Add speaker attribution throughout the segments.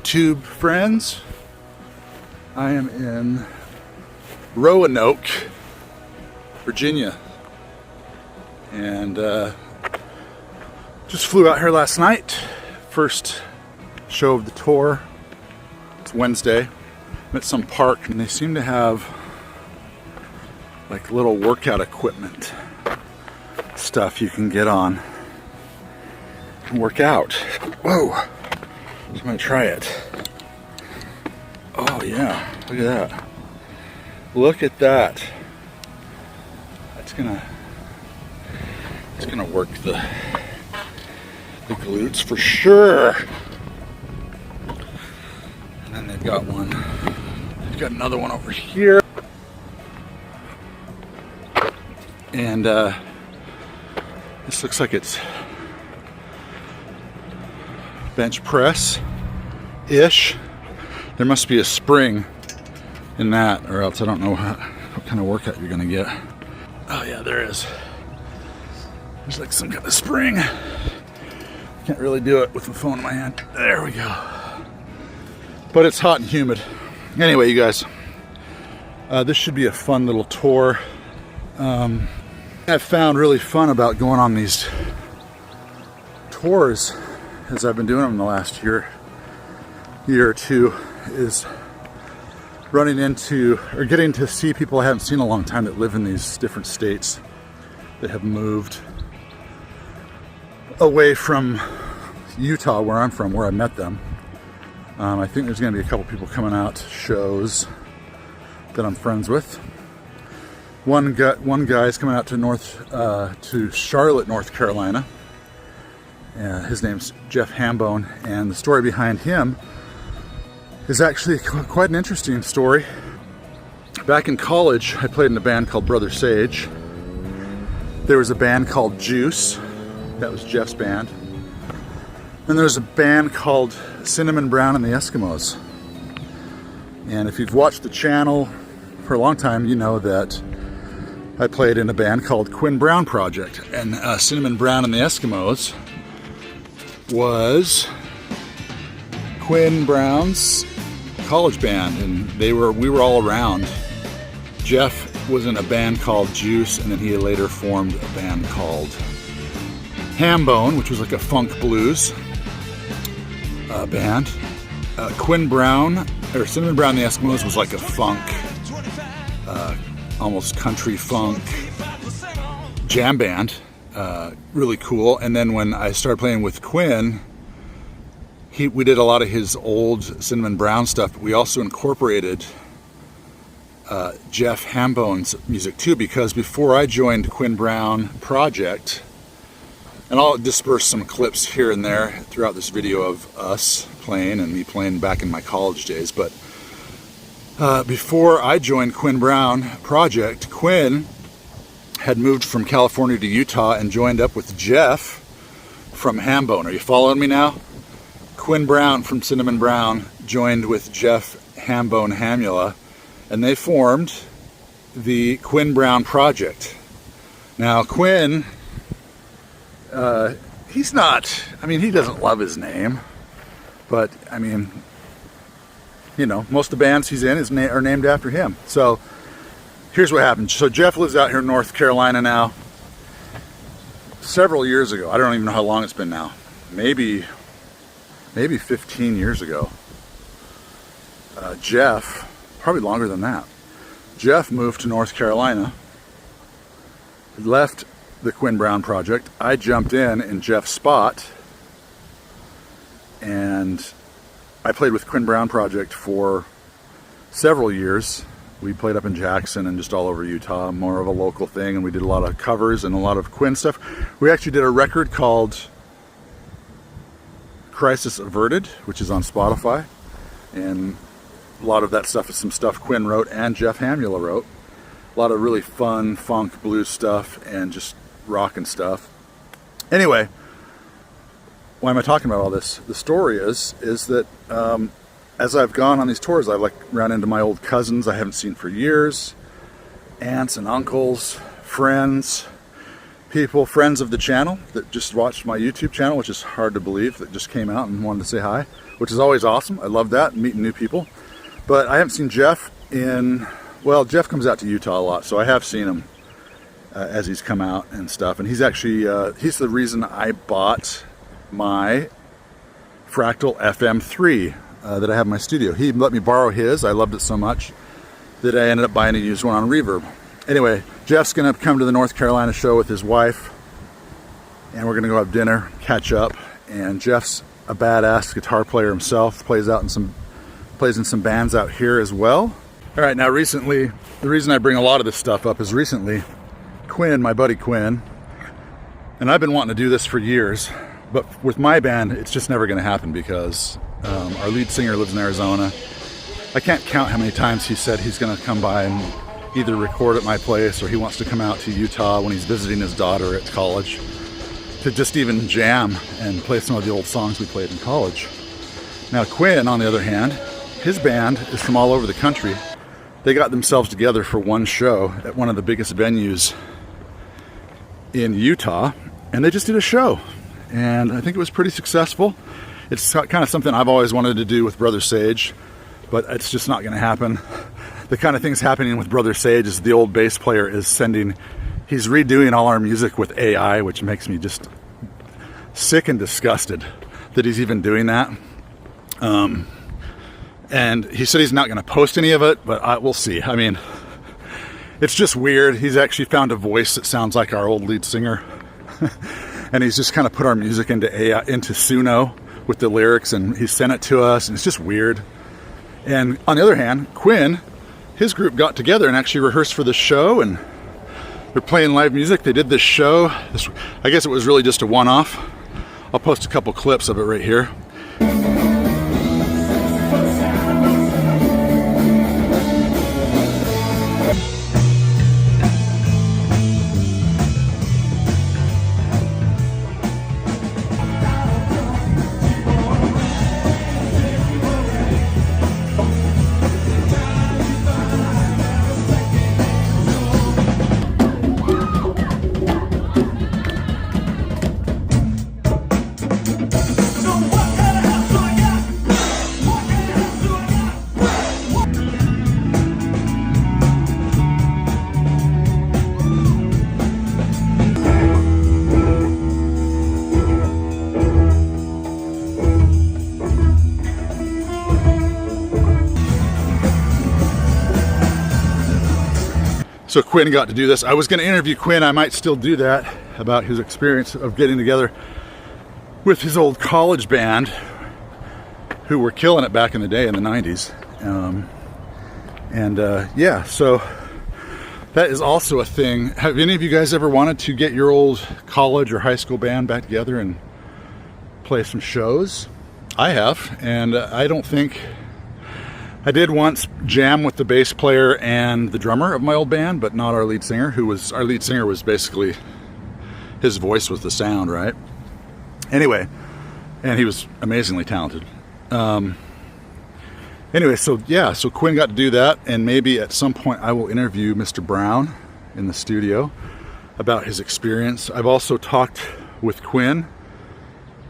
Speaker 1: YouTube friends. I am in Roanoke, Virginia, and just flew out here last night. First show of the tour. It's Wednesday. I'm at some park and they seem to have like little workout equipment stuff you can get on and work out. Whoa! So I'm gonna try it. Oh yeah, look at that. Look at that. It's gonna work the glutes for sure. And then they've got one. They've got another one over here. And this looks like it's bench press-ish. There must be a spring in that, or else I don't know what kind of workout you're gonna get. Oh yeah, there is. There's like some kind of spring. Can't really do it with the phone in my hand. There we go. But it's hot and humid. Anyway, you guys, this should be a fun little tour. I've found really fun about going on these tours, as I've been doing them the last year or two, is running into or getting to see people I haven't seen in a long time that live in these different states that have moved away from Utah, where I'm from, where I met them. I think there's going to be a couple people coming out to shows that I'm friends with. One guy's coming out to Charlotte, North Carolina. His name's Jeff Hambone, and the story behind him is actually quite an interesting story. Back in college, I played in a band called Brother Sage. There was a band called Juice. That was Jeff's band. Then there was a band called Cinnamon Brown and the Eskimos. And if you've watched the channel for a long time, you know that I played in a band called Quinn Brown Project. And Cinnamon Brown and the Eskimos was Quinn Brown's college band, and we were all around. Jeff was in a band called Juice, and then he later formed a band called Hambone, which was like a funk blues band. Quinn Brown, or Cinnamon Brown and the Eskimos, was like a funk, almost country funk jam band. Really cool. And then when I started playing with Quinn, we did a lot of his old Cinnamon Brown stuff, but we also incorporated Jeff Hambone's music too, because before I joined Quinn Brown Project, and I'll disperse some clips here and there throughout this video of us playing and me playing back in my college days, but before I joined Quinn Brown Project, Quinn had moved from California to Utah and joined up with Jeff from Hambone. Are you following me now? Quinn Brown from Cinnamon Brown joined with Jeff Hambone Hamula, and they formed the Quinn Brown Project. Now Quinn, he's not, I mean, he doesn't love his name, but I mean, you know, most of the bands he's in are named after him. So here's what happened. So Jeff lives out here in North Carolina now. Several years ago, I don't even know how long it's been now, maybe 15 years ago, Jeff, probably longer than that, Jeff moved to North Carolina, left the Quinn Brown Project. I jumped in Jeff's spot, and I played with Quinn Brown Project for several years. We played up in Jackson and just all over Utah, more of a local thing, and we did a lot of covers and a lot of Quinn stuff. We actually did a record called Crisis Averted, which is on Spotify, and a lot of that stuff is some stuff Quinn wrote and Jeff Hamula wrote. A lot of really fun funk blues stuff and just rockin' stuff. Anyway, why am I talking about all this? The story is that as I've gone on these tours, I've like run into my old cousins I haven't seen for years, aunts and uncles, friends, people, friends of the channel that just watched my YouTube channel, which is hard to believe, that just came out and wanted to say hi, which is always awesome. I love that, meeting new people. But I haven't seen Jeff in, well, Jeff comes out to Utah a lot, so I have seen him as he's come out and stuff. And he's actually, he's the reason I bought my Fractal FM3 that I have in my studio. He let me borrow his. I loved it so much that I ended up buying a used one on Reverb. Anyway, Jeff's gonna come to the North Carolina show with his wife, and we're gonna go have dinner, catch up. And Jeff's a badass guitar player himself, plays in some bands out here as well. All right, now recently, the reason I bring a lot of this stuff up is recently, Quinn, my buddy Quinn, and I've been wanting to do this for years, but with my band, it's just never gonna happen because our lead singer lives in Arizona. I can't count how many times he said he's gonna come by and either record at my place or he wants to come out to Utah when he's visiting his daughter at college to just even jam and play some of the old songs we played in college. Now Quinn, on the other hand, his band is from all over the country. They got themselves together for one show at one of the biggest venues in Utah, and they just did a show. And I think it was pretty successful. It's kind of something I've always wanted to do with Brother Sage, but it's just not gonna happen. The kind of things happening with Brother Sage is the old bass player is he's redoing all our music with AI, which makes me just sick and disgusted that he's even doing that. And he said he's not going to post any of it, but we'll see. I mean, it's just weird. He's actually found a voice that sounds like our old lead singer. And he's just kind of put our music into AI, into Suno with the lyrics, and he sent it to us, and it's just weird. And on the other hand, Quinn, his group got together and actually rehearsed for the show, and they're playing live music. They did this show. I guess it was really just a one-off. I'll post a couple clips of it right here. So Quinn got to do this. I was going to interview Quinn. I might still do that, about his experience of getting together with his old college band who were killing it back in the day in the 90s. Yeah, so that is also a thing. Have any of you guys ever wanted to get your old college or high school band back together and play some shows? I have, and I don't think... I did once jam with the bass player and the drummer of my old band, but not our lead singer, our lead singer was basically, his voice was the sound, right? Anyway, and he was amazingly talented. Anyway, so yeah, so Quinn got to do that, and maybe at some point I will interview Mr. Brown in the studio about his experience. I've also talked with Quinn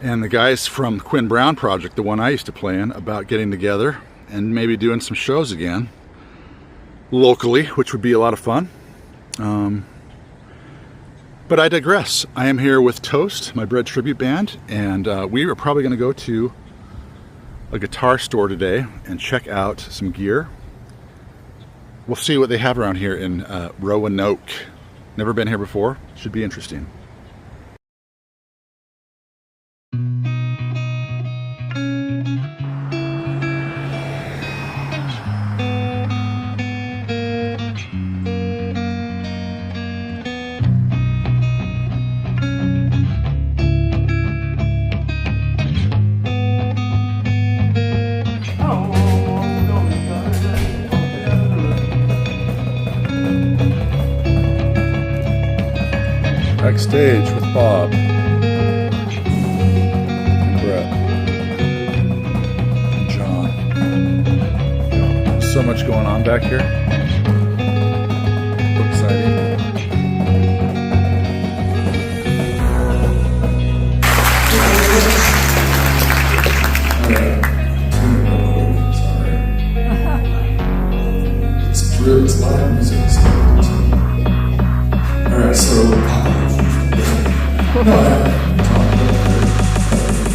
Speaker 1: and the guys from Quinn Brown Project, the one I used to play in, about getting together and maybe doing some shows again locally, which would be a lot of fun. But I digress. I am here with Toast, my Bread tribute band, and we are probably going to go to a guitar store today and check out some gear. We'll see what they have around here in Roanoke. Never been here before. Should be interesting. Backstage with Bob and Brett and John. So much going on back here. So exciting. it's live music. Alright, so no, I talked about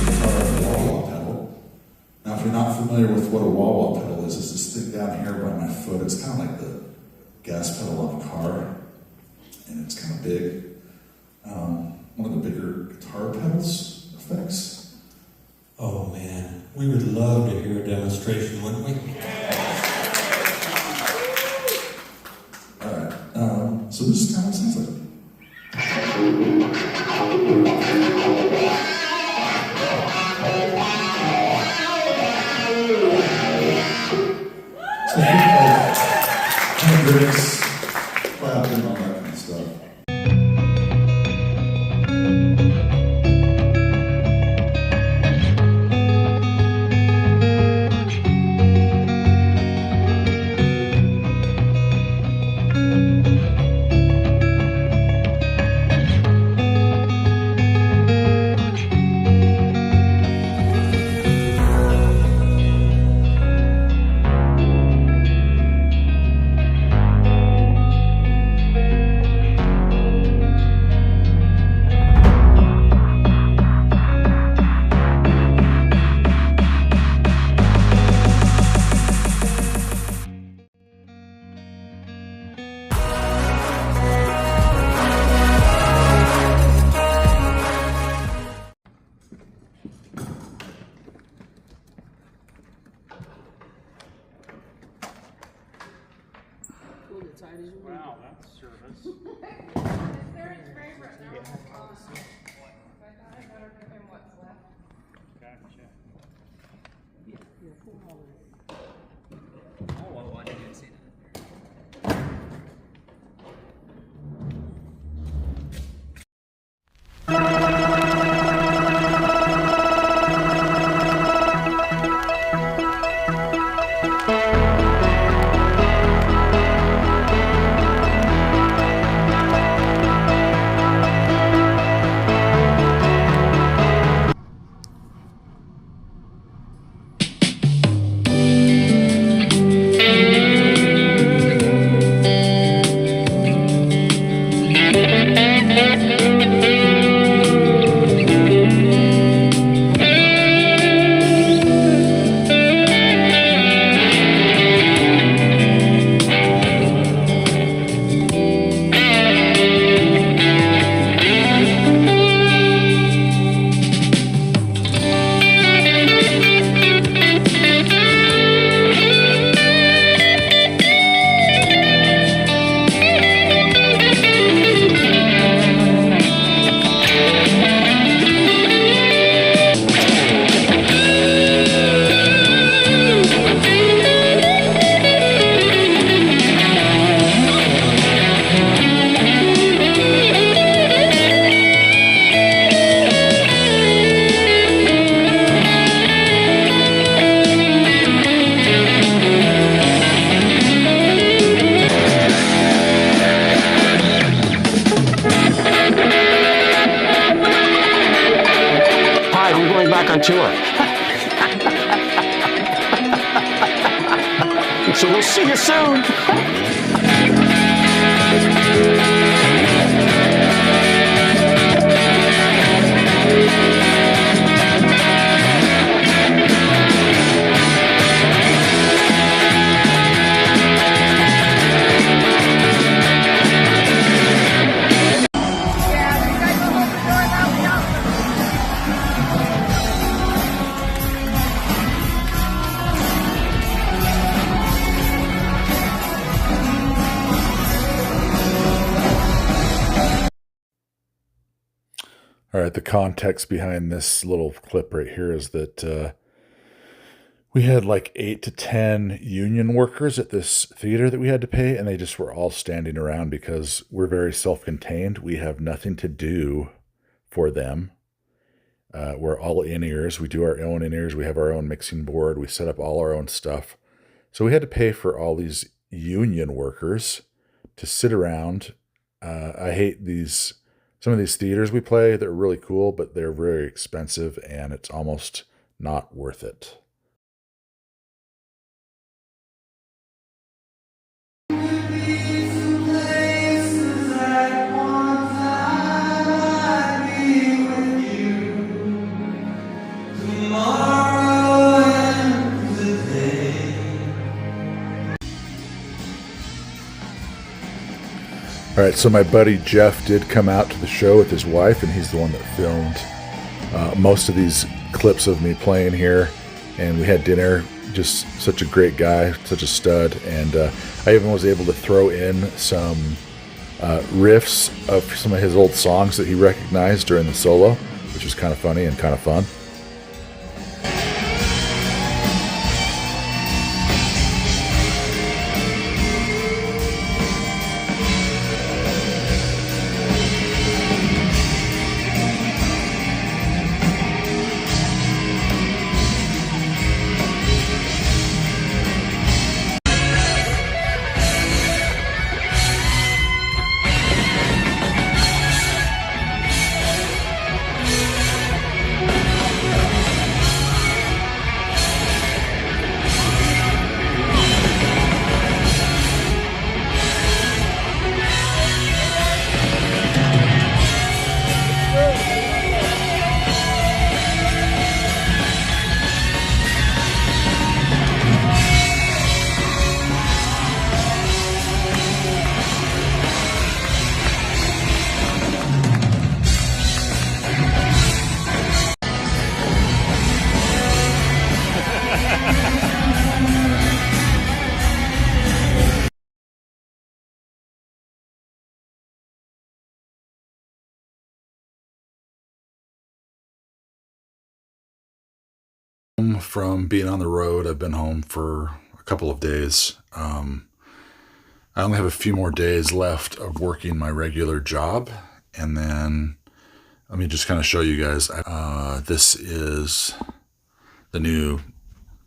Speaker 1: guitar wah-wah pedal. Now, if you're not familiar with what a wah-wah pedal is, it's this thing down here by my foot. It's kind of like the gas pedal on a car, and it's kind of big. One of the bigger guitar pedals effects.
Speaker 2: Oh man, we would love to hear a demonstration, wouldn't we?
Speaker 1: Alright, so this is kind of what it sounds like. So think like Hendrix, clapping, all that kind of stuff.
Speaker 3: Wow, that's service.
Speaker 4: It's Aaron's favorite now. I thought I better give him what's left.
Speaker 3: Gotcha.
Speaker 5: Oh, well, I didn't see that.
Speaker 6: back on tour. So we'll see you soon.
Speaker 1: All right, the context behind this little clip right here is that we had like 8 to 10 union workers at this theater that we had to pay, and they just were all standing around because we're very self-contained. We have nothing to do for them. We're all in-ears. We do our own in-ears. We have our own mixing board. We set up all our own stuff. So we had to pay for all these union workers to sit around. I hate some of these theaters we play. They're really cool, but they're very expensive, and it's almost not worth it. All right, so my buddy Jeff did come out to the show with his wife, and he's the one that filmed most of these clips of me playing here. And we had dinner. Just such a great guy, such a stud. And I even was able to throw in some riffs of some of his old songs that he recognized during the solo, which was kind of funny and kind of fun. From being on the road, I've been home for a couple of days. I only have a few more days left of working my regular job, and then let me just kind of show you guys. This is the new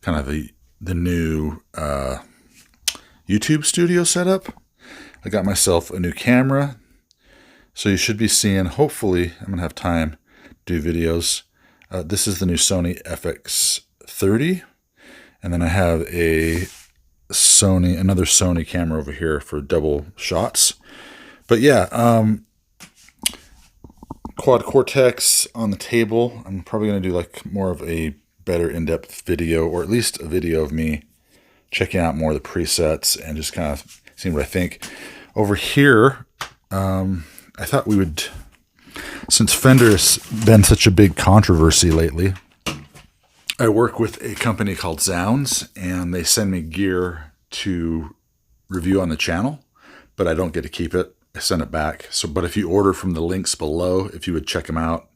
Speaker 1: the new YouTube studio setup. I got myself a new camera, so you should be seeing. Hopefully, I'm gonna have time to do videos. This is the new Sony FX30, and then I have another Sony camera over here for double shots. But yeah, quad cortex on the table. I'm probably going to do like more of a better in-depth video, or at least a video of me checking out more of the presets and just kind of seeing what I think. Over here, I thought we would, since Fender's been such a big controversy lately, I work with a company called Zounds, and they send me gear to review on the channel, but I don't get to keep it. I send it back. But if you order from the links below, if you would check them out,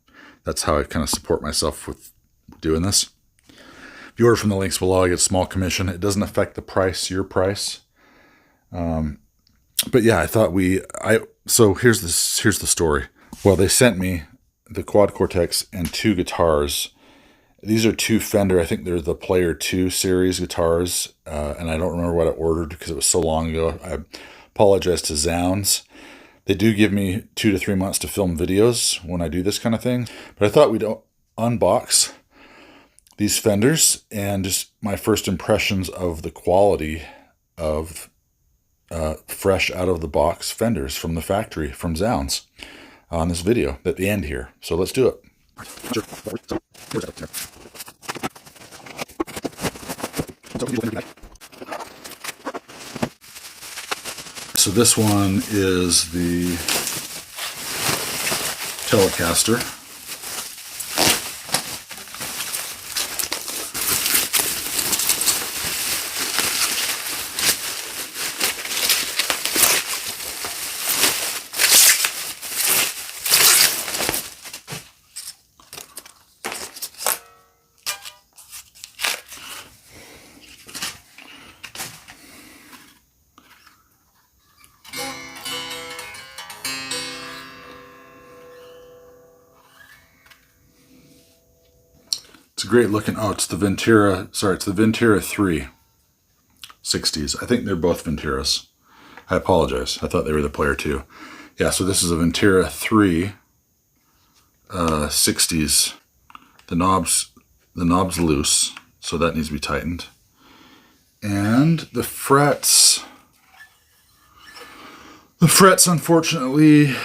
Speaker 1: that's how I kind of support myself with doing this. If you order from the links below, I get a small commission. It doesn't affect the price, your price. But yeah, I thought so here's the story. Well, they sent me the quad cortex and two guitars. These are two Fender. I think they're the Player 2 series guitars, and I don't remember what I ordered because it was so long ago. I apologize to Zounds. They do give me 2 to 3 months to film videos when I do this kind of thing. But I thought we'd unbox these Fenders and just my first impressions of the quality of fresh out of the box Fenders from the factory from Zounds on this video at the end here. So let's do it. So this one is the Telecaster. It's a great looking, it's the Ventura 3 60s. I think they're both Venturas. I apologize. I thought they were the Player 2. Yeah, so this is a Ventura 3 60s. The knob's loose, so that needs to be tightened. And the frets unfortunately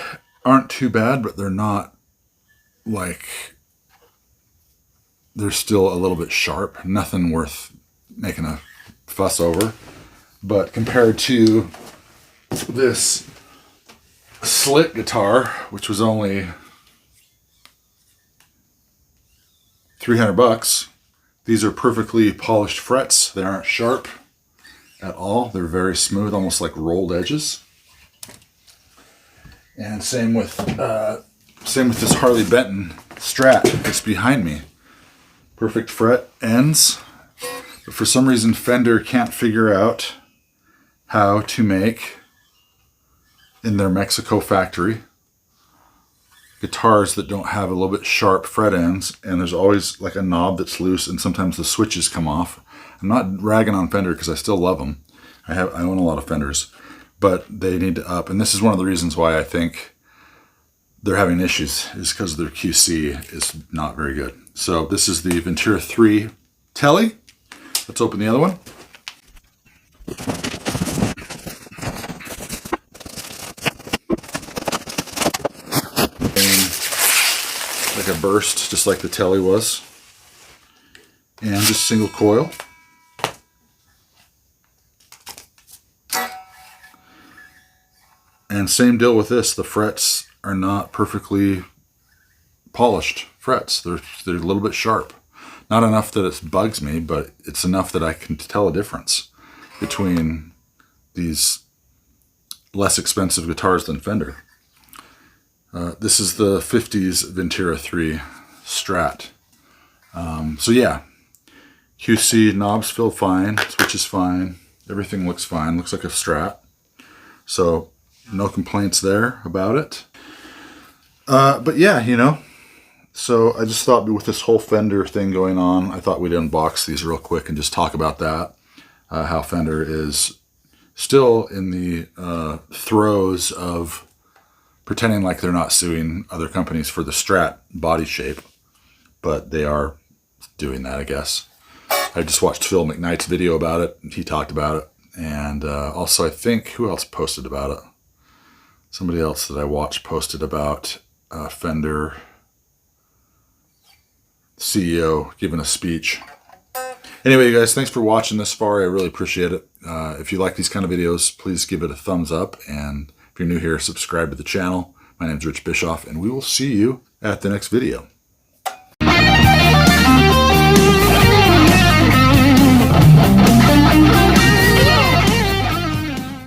Speaker 1: aren't too bad, but they're not like, they're still a little bit sharp. Nothing worth making a fuss over. But compared to this slit guitar, which was only $300. These are perfectly polished frets. They aren't sharp at all. They're very smooth, almost like rolled edges. And same with this Harley Benton Strat that's behind me. Perfect fret ends. But for some reason, Fender can't figure out how to make, in their Mexico factory, guitars that don't have a little bit sharp fret ends, and there's always like a knob that's loose, and sometimes the switches come off. I'm not ragging on Fender because I still love them. I own a lot of Fenders, but they need to up. And this is one of the reasons why I think they're having issues, is because their QC is not very good. So this is the Ventura 3 Telly. Let's open the other one. Like a burst, just like the Telly was. And just single coil. And same deal with this. The frets are not perfectly polished frets. They're a little bit sharp. Not enough that it bugs me, but it's enough that I can tell a difference between these less expensive guitars than Fender. This is the 50s Ventura 3 Strat. So yeah, QC, knobs feel fine, switch is fine, everything looks fine, looks like a Strat. So no complaints there about it. But yeah, you know, so I just thought with this whole Fender thing going on, I thought we'd unbox these real quick and just talk about that. How Fender is still in the throes of pretending like they're not suing other companies for the Strat body shape, but they are doing that, I guess. I just watched Phil McKnight's video about it. He talked about it. And also I think, who else posted about it? Somebody else that I watched posted about Fender CEO giving a speech. Anyway, you guys, thanks for watching this far. I really appreciate it. If you like these kind of videos, please give it a thumbs up. And if you're new here, subscribe to the channel. My name is Rich Bischoff, and we will see you at the next video.